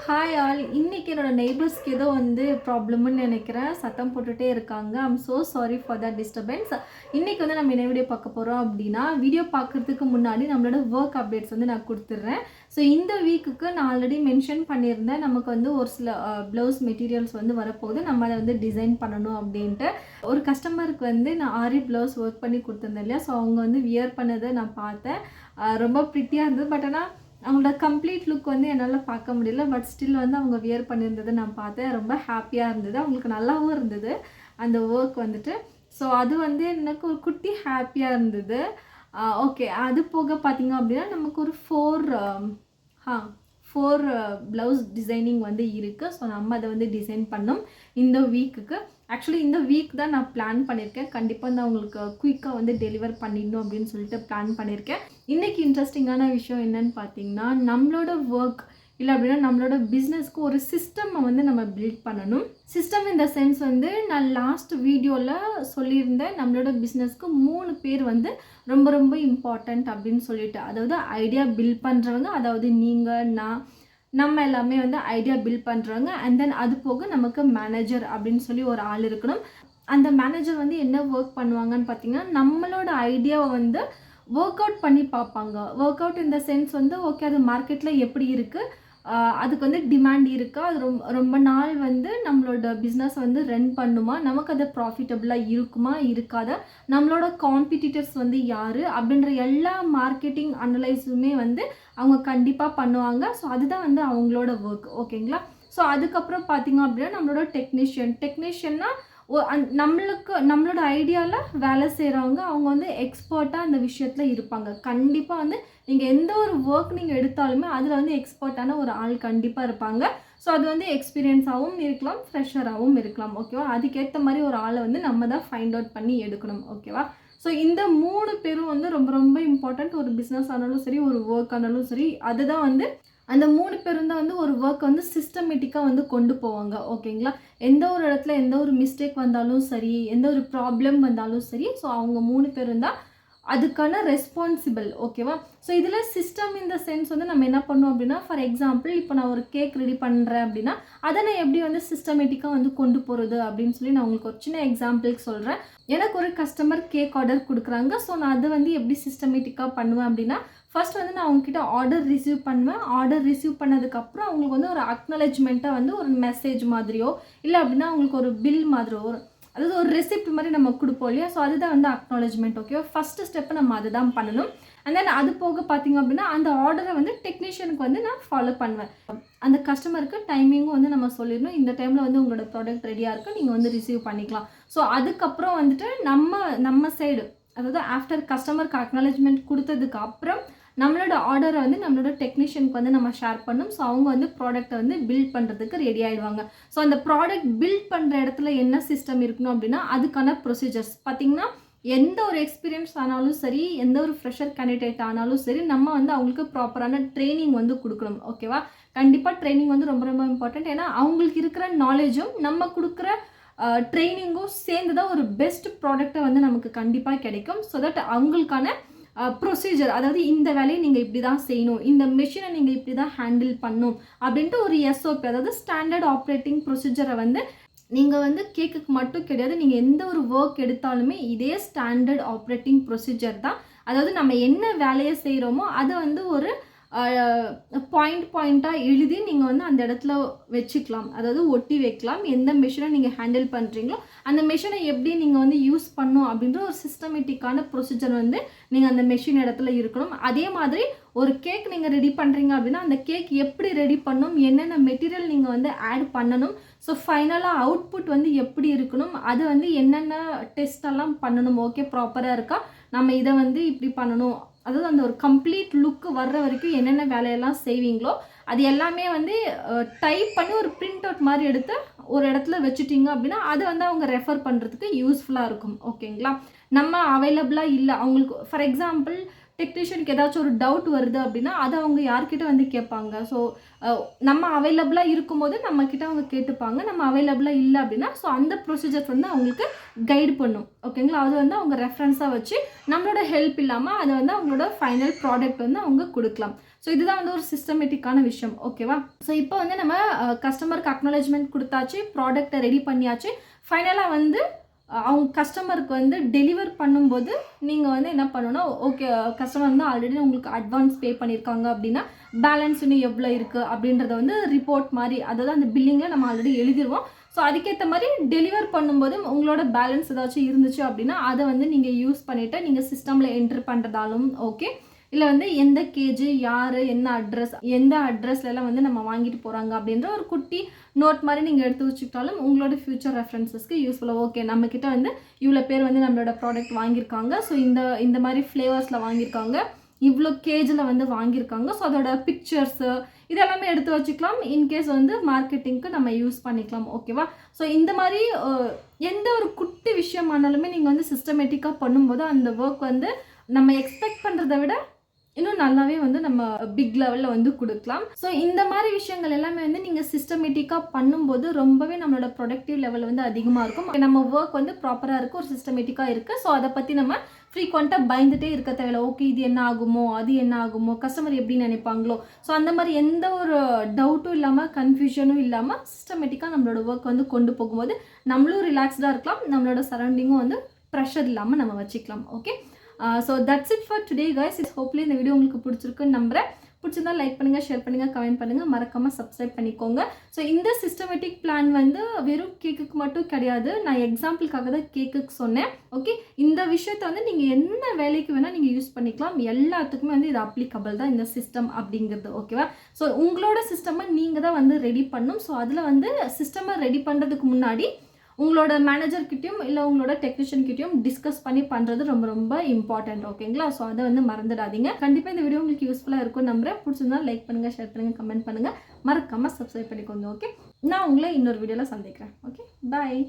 Hi all. இன்னைக்கு என்னோட நெய்பர்ஸ்க்கு ஏதோ ப்ராப்ளம்னு நினைக்கிறேன். சத்தம் போட்டுகிட்டே இருக்காங்க. I'm so sorry for that disturbance. இன்றைக்கி நம்ம என்ன வீடியோ பார்க்க போகிறோம் அப்படின்னா, வீடியோ பார்க்குறதுக்கு முன்னாடி நம்மளோட ஒர்க் அப்டேட்ஸ் நான் கொடுத்துட்றேன். ஸோ இந்த வீக்குக்கு நான் ஆல்ரெடி மென்ஷன் பண்ணியிருந்தேன், நமக்கு ஒரு சில ப்ளவுஸ் மெட்டீரியல்ஸ் வரப்போகுது, நம்ம அதை டிசைன் பண்ணணும் அப்படின்ட்டு. ஒரு கஸ்டமருக்கு நான் ஆரி ப்ளவுஸ் ஒர்க் பண்ணி கொடுத்துருந்தேன் இல்லையா. ஸோ அவங்க வியர் பண்ணதை நான் பார்த்தேன். ரொம்ப ப்ரிட்டியாக இருந்தது. பட் ஆனால் அவங்களோட கம்ப்ளீட் லுக் என்னால் பார்க்க முடியல. பட் ஸ்டில் அவங்க வியர் பண்ணியிருந்ததை நான் பார்த்தேன். ரொம்ப ஹாப்பியாக இருந்தது, அவங்களுக்கு நல்லாவும் இருந்தது அந்த ஒர்க் ஸோ அது எனக்கு ஒரு குட்டி ஹாப்பியாக இருந்தது. ஓகே, அது போக பார்த்திங்க அப்படின்னா நமக்கு ஒரு ஃபோர் ப்ளவுஸ் டிசைனிங் இருக்குது. ஸோ நம்ம அதை டிசைன் பண்ணோம் இந்த வீக்குக்கு. ஆக்சுவலி இந்த வீக் தான் நான் பிளான் பண்ணியிருக்கேன். கண்டிப்பாக நான் உங்களுக்கு குயிக்காக டெலிவர் பண்ணிடணும் அப்படின்னு சொல்லிட்டு பிளான் பண்ணியிருக்கேன். இன்றைக்கி இன்ட்ரெஸ்டிங்கான விஷயம் என்னென்னு பார்த்தீங்கன்னா, நம்மளோட ஒர்க் இல்லை அப்படின்னா நம்மளோட பிஸ்னஸ்க்கு ஒரு சிஸ்டம் நம்ம பில்ட் பண்ணணும். சிஸ்டம் இந்த சென்ஸ் நான் லாஸ்ட் வீடியோவில் சொல்லியிருந்தேன், நம்மளோட பிஸ்னஸ்க்கு 3 பேர் ரொம்ப ரொம்ப இம்பார்ட்டண்ட் அப்படின்னு சொல்லிட்டு. அதாவது ஐடியா பில்ட் பண்ணுறவங்க, அதாவது நீங்கள், நம்ம எல்லாமே ஐடியா பில்ட் பண்ணுறவங்க. அண்ட் தென் அது போக நமக்கு மேனேஜர் அப்படின்னு சொல்லி ஒரு ஆள் இருக்கணும். அந்த மேனேஜர் என்ன ஒர்க் பண்ணுவாங்கன்னு பார்த்தீங்கன்னா, நம்மளோட ஐடியாவை ஒர்க் அவுட் பண்ணி பார்ப்பாங்க. ஒர்க் அவுட் இந்த சென்ஸ் ஓகே, அது மார்க்கெட்டில் எப்படி இருக்குது, அதுக்கு டிமாண்ட் இருக்கா, அது ரொம்ப நாள் நம்மளோட பிஸ்னஸ் ரன் பண்ணுமா, நமக்கு அது ப்ராஃபிட்டபுளாக இருக்குமா இருக்காதா, நம்மளோட காம்படிட்டர்ஸ் யார் அப்படின்ற எல்லா மார்க்கெட்டிங் அனலைஸுமே அவங்க கண்டிப்பாக பண்ணுவாங்க. ஸோ அதுதான் அவங்களோட ஒர்க். ஓகேங்களா. ஸோ அதுக்கப்புறம் பார்த்திங்க அப்படின்னா நம்மளோட டெக்னீஷியன்னா நம்மளோட ஐடியாவில் வேலை செய்கிறவங்க, அவங்க எக்ஸ்பர்ட்டாக அந்த விஷயத்தில் இருப்பாங்க. கண்டிப்பாக நீங்கள் எந்த ஒரு ஒர்க் நீங்கள் எடுத்தாலுமே அதில் எக்ஸ்பர்ட்டான ஒரு ஆள் கண்டிப்பாக இருப்பாங்க. ஸோ அது எக்ஸ்பீரியன்ஸாகவும் இருக்கலாம், ஃப்ரெஷராகவும் இருக்கலாம். ஓகேவா. அதுக்கேற்ற மாதிரி ஒரு ஆளை நம்ம தான் ஃபைண்ட் அவுட் பண்ணி எடுக்கணும். ஓகேவா. ஸோ இந்த 3 பேரும் ரொம்ப ரொம்ப இம்பார்ட்டண்ட். ஒரு பிஸ்னஸ் ஆனாலும் சரி, ஒரு ஒர்க் ஆனாலும் சரி, அதுதான் அந்த 3 பேரும் தான் ஒரு ஒர்க் சிஸ்டமேட்டிக்காக கொண்டு போவாங்க. ஓகேங்களா. எந்த ஒரு இடத்துல எந்த ஒரு மிஸ்டேக் வந்தாலும் சரி, எந்த ஒரு ப்ராப்ளம் வந்தாலும் சரி, ஸோ அவங்க 3 பேரும் தான் அதுக்கான ரெஸ்பான்சிபிள். ஓகேவா. ஸோ இதில் சிஸ்டம் இந்த சென்ஸ் நம்ம என்ன பண்ணோம் அப்படின்னா, ஃபார் எக்ஸாம்பிள் இப்போ நான் ஒரு கேக் ரெடி பண்ணுறேன் அப்படின்னா, அதை நான் எப்படி சிஸ்டமேட்டிக்காக கொண்டு போகிறது அப்படின்னு சொல்லி நான் உங்களுக்கு ஒரு சின்ன எக்ஸாம்பிளுக்கு சொல்கிறேன். எனக்கு ஒரு கஸ்டமர் கேக் ஆர்டர் கொடுக்குறாங்க. ஸோ நான் அதை எப்படி சிஸ்டமேட்டிக்காக பண்ணுவேன் அப்படின்னா, ஃபர்ஸ்ட் நான் அவங்கக்கிட்ட ஆர்டர் ரிசீவ் பண்ணுவேன். ஆர்டர் ரிசீவ் பண்ணதுக்கப்புறம் அவங்களுக்கு ஒரு அக்னாலஜ்மெண்ட்டாக ஒரு மெசேஜ் மாதிரியோ இல்லை அப்படின்னா அவங்களுக்கு ஒரு பில் மாதிரியோ, அதாவது ஒரு ரெசிப்ட் மாதிரி நம்ம கொடுப்போம் இல்லையா. ஸோ அதுதான் அக்னாலஜ்மெண்ட். ஓகேவா. ஃபஸ்ட்டு ஸ்டெப்பை நம்ம அதை தான் பண்ணணும். அண்ட் தென் அது போக பார்த்திங்க அப்படின்னா அந்த ஆர்டரை டெக்னீஷியனுக்கு நான் ஃபாலோ பண்ணுவேன். அந்த கஸ்டமருக்கு டைமிங்கும் நம்ம சொல்லிடணும், இந்த டைமில் உங்களோட ப்ராடக்ட் ரெடியாக இருக்குது, நீங்கள் ரிசீவ் பண்ணிக்கலாம். ஸோ அதுக்கப்புறம் நம்ம சைடு, அதாவது ஆஃப்டர் கஸ்டமருக்கு அக்னாலஜ்மெண்ட் கொடுத்ததுக்கு அப்புறம் நம்மளோட ஆர்டரை நம்மளோட டெக்னீஷியனுக்கு நம்ம ஷேர் பண்ணணும். ஸோ அவங்க ப்ராடக்ட்டை பில்ட் பண்ணுறதுக்கு ரெடி ஆகிடுவாங்க. ஸோ அந்த ப்ராடக்ட் பில்ட் பண்ணுற இடத்துல என்ன சிஸ்டம் இருக்கணும் அப்படின்னா, அதுக்கான ப்ரொசீஜர்ஸ் பார்த்திங்கன்னா, எந்த ஒரு எக்ஸ்பீரியன்ஸ் ஆனாலும் சரி, எந்த ஒரு ஃப்ரெஷர் கேண்டிடேட் ஆனாலும் சரி, நம்ம அவங்களுக்கு ப்ராப்பரான ட்ரைனிங் கொடுக்கணும். ஓகேவா. கண்டிப்பாக ட்ரைனிங் ரொம்ப ரொம்ப இம்பார்ட்டண்ட். ஏன்னா அவங்களுக்கு இருக்கிற நாலேஜும் நம்ம கொடுக்குற ட்ரைனிங்கும் சேர்ந்து தான் ஒரு பெஸ்ட் ப்ராடக்டை நமக்கு கண்டிப்பாக கிடைக்கும். ஸோ தட் அவங்களுக்கான ப்ரொசீஜர், அதாவது இந்த வேலையை நீங்கள் இப்படி தான் செய்யணும், இந்த மிஷினை நீங்கள் இப்படி தான் ஹேண்டில் பண்ணணும் அப்படின்ட்டு ஒரு எஸ்ஓபி, அதாவது ஸ்டாண்டர்ட் ஆப்ரேட்டிங் ப்ரொசீஜரை நீங்கள் கேக்குக்கு மட்டும் கிடையாது, நீங்கள் எந்த ஒரு ஒர்க் எடுத்தாலுமே இதே ஸ்டாண்டர்ட் ஆப்ரேட்டிங் ப்ரொசீஜர் தான். அதாவது நம்ம என்ன வேலையை செய்கிறோமோ அதை ஒரு பாயிண்ட்டாக எழுதி நீங்கள் அந்த இடத்துல வச்சுக்கலாம், அதாவது ஒட்டி வைக்கலாம். எந்த மிஷினை நீங்கள் ஹேண்டில் பண்ணுறீங்களோ அந்த மிஷினை எப்படி நீங்கள் யூஸ் பண்ணணும் அப்படின்ற ஒரு சிஸ்டமேட்டிக்கான ப்ரொசீஜர் நீங்கள் அந்த மிஷின் இடத்துல இருக்கணும். அதே மாதிரி ஒரு கேக் நீங்கள் ரெடி பண்ணுறீங்க அப்படின்னா, அந்த கேக் எப்படி ரெடி பண்ணணும், என்னென்ன மெட்டீரியல் நீங்கள் ஆட் பண்ணணும், ஸோ ஃபைனலாக அவுட்புட் எப்படி இருக்கணும், அது என்னென்ன டெஸ்டெல்லாம் பண்ணணும், ஓகே ப்ராப்பராக இருக்கா, நம்ம இதை இப்படி பண்ணணும், அதாவது அந்த ஒரு கம்ப்ளீட் லுக்கு வர்ற வரைக்கும் என்னென்ன வேலையெல்லாம் செய்வீங்களோ அது எல்லாமே டைப் பண்ணி ஒரு பிரிண்ட் அவுட் மாதிரி எடுத்து ஒரு இடத்துல வச்சுட்டிங்க அப்படின்னா அது அவங்க ரெஃபர் பண்ணுறதுக்கு யூஸ்ஃபுல்லாக இருக்கும். ஓகேங்களா. நம்ம அவைலபிளாக இல்லை அவங்களுக்கு, ஃபார் எக்ஸாம்பிள் டெக்னீஷியனுக்கு ஏதாச்சும் ஒரு டவுட் வருது அப்படின்னா அதை அவங்க யார்கிட்ட கேட்பாங்க. ஸோ நம்ம அவைலபிளாக இருக்கும்போது நம்மக்கிட்ட அவங்க கேட்டுப்பாங்க. நம்ம அவைலபிளாக இல்லை அப்படின்னா ஸோ அந்த ப்ரொசீஜர்ஸ் அவங்களுக்கு கைடு பண்ணும். ஓகேங்களா. அது அவங்க ரெஃபரன்ஸாக வச்சு நம்மளோட ஹெல்ப் இல்லாமல் அதை அவங்களோட ஃபைனல் ப்ராடக்ட் அவங்க கொடுக்கலாம். ஸோ இதுதான் வந்து ஒரு சிஸ்டமேட்டிக்கான விஷயம். ஓகேவா? ஸோ இப்போ வந்து நம்ம கஸ்டமருக்கு அக்னாலஜ்மெண்ட் கொடுத்தாச்சு, ப்ராடக்ட்டை ரெடி பண்ணியாச்சு. ஃபைனலாக வந்து அவங்க கஸ்டமருக்கு வந்து டெலிவர் பண்ணும்போது நீங்கள் வந்து என்ன பண்ணணும், ஓகே கஸ்டமர் வந்து ஆல்ரெடி உங்களுக்கு அட்வான்ஸ் பே பண்ணியிருக்காங்க அப்படின்னா பேலன்ஸ் இன்னும் எவ்வளோ இருக்குது அப்படின்றத வந்து ரிப்போர்ட் மாதிரி, அதாவது அந்த பில்லிங்கில் நம்ம ஆல்ரெடி எழுதிடுவோம். ஸோ அதுக்கேற்ற மாதிரி டெலிவர் பண்ணும்போது உங்களோட பேலன்ஸ் ஏதாச்சும் இருந்துச்சு அப்படின்னா அதை வந்து நீங்கள் யூஸ் பண்ணிவிட்டு நீங்கள் சிஸ்டமில் என்ட்ரு பண்ணுறதாலும் ஓகே, இல்லை வந்து எந்த கேஜி யார் என்ன அட்ரஸ் எந்த அட்ரஸ்லலாம் வந்து நம்ம வாங்கிட்டு போகிறாங்க அப்படின்ற ஒரு குட்டி நோட் மாதிரி நீங்கள் எடுத்து வச்சுக்கிட்டாலும் உங்களோட ஃப்யூச்சர் ரெஃபரன்சஸ்க்கு யூஸ்ஃபுல்லாக. ஓகே நம்மக்கிட்ட வந்து இவ்வளோ பேர் வந்து நம்மளோட ப்ராடக்ட் வாங்கியிருக்காங்க, ஸோ இந்த மாதிரி ஃப்ளேவர்ஸில் வாங்கியிருக்காங்க, இவ்வளோ கேஜில் வந்து வாங்கியிருக்காங்க, ஸோ அதோட பிக்சர்ஸு இதெல்லாமே எடுத்து வச்சுக்கலாம். இன்கேஸ் வந்து மார்க்கெட்டிங்க்கு நம்ம யூஸ் பண்ணிக்கலாம். ஓகேவா? ஸோ இந்த மாதிரி எந்த ஒரு குட்டி விஷயமானாலுமே நீங்கள் வந்து சிஸ்டமேட்டிக்காக பண்ணும்போது அந்த ஒர்க் வந்து நம்ம எக்ஸ்பெக்ட் பண்ணுறதை விட இன்னும் நல்லாவே வந்து நம்ம பிக் லெவலில் வந்து கொடுக்கலாம். ஸோ இந்த மாதிரி விஷயங்கள் எல்லாமே வந்து நீங்கள் சிஸ்டமேட்டிக்காக பண்ணும்போது ரொம்பவே நம்மளோட ப்ரொடக்டிவ் லெவல் வந்து அதிகமாக இருக்கும். நம்ம ஒர்க் வந்து ப்ராப்பராக இருக்குது, ஒரு சிஸ்டமேட்டிக்காக இருக்குது. ஸோ அதை பற்றி நம்ம ஃப்ரீக்வெண்ட்டாக பயந்துகிட்டே இருக்க தேவையில்ல. ஓகே இது என்ன ஆகுமோ அது என்ன ஆகுமோ கஸ்டமர் எப்படி நினைப்பாங்களோ, ஸோ அந்த மாதிரி எந்த ஒரு டவுட்டும் இல்லாமல் கன்ஃபியூஷனும் இல்லாமல் சிஸ்டமேட்டிக்காக நம்மளோட ஒர்க் வந்து கொண்டு போகும்போது நம்மளும் ரிலாக்ஸ்டாக இருக்கலாம், நம்மளோட சரௌண்டிங்கும் வந்து ப்ரெஷர் இல்லாமல் நம்ம வச்சுக்கலாம். Okay, so that's it for today guys. Hopefully இந்த வீடியோ உங்களுக்கு பிடிச்சிருக்குன்னு நம்புறேன். பிடிச்சிருந்தா லைக் பண்ணுங்கள், ஷேர் பண்ணுங்கள், கமெண்ட் பண்ணுங்கள், மறக்காமல் சப்ஸ்கிரைப் பண்ணிக்கோங்க. ஸோ இந்த சிஸ்டமேட்டிக் பிளான் வந்து வெறும் கேக்குக்கு மட்டும் கிடையாது, நான் எக்ஸாம்பிளுக்காக தான் கேக்குக்கு சொன்னேன். ஓகே, இந்த விஷயத்தை வந்து நீங்கள் என்ன வேலைக்கு வேணால் நீங்கள் யூஸ் பண்ணிக்கலாம், எல்லாத்துக்குமே வந்து இது அப்ளிகபிள் தான் இந்த சிஸ்டம் அப்படிங்கிறது. ஓகேவா? ஸோ உங்களோட சிஸ்டமை நீங்கள் தான் வந்து ரெடி பண்ணணும். ஸோ அதில் வந்து சிஸ்டமை ரெடி பண்ணுறதுக்கு முன்னாடி உங்களோட மேனேஜர்கிட்டையும் இல்லை உங்களோட டெக்னீஷியன்கிட்டையும் டிஸ்கஸ் பண்ணி பண்ணுறது ரொம்ப ரொம்ப இம்பார்ட்டன்ட். ஓகேங்களா? ஸோ அதை வந்து மறந்துடாதீங்க. கண்டிப்பாக இந்த வீடியோ உங்களுக்கு யூஸ்ஃபுல்லாக இருக்கும் நம்புறேன். பிடிச்சிருந்தா லைக் பண்ணுங்கள், ஷேர் பண்ணுங்கள், கமெண்ட் பண்ணுங்கள், மறக்காமல் சப்ஸ்கிரைப் பண்ணிக்கோங்க. ஓகே, நான் உங்களை இன்னொரு வீடியோவில் சந்திக்கிறேன். ஓகே, பாய்.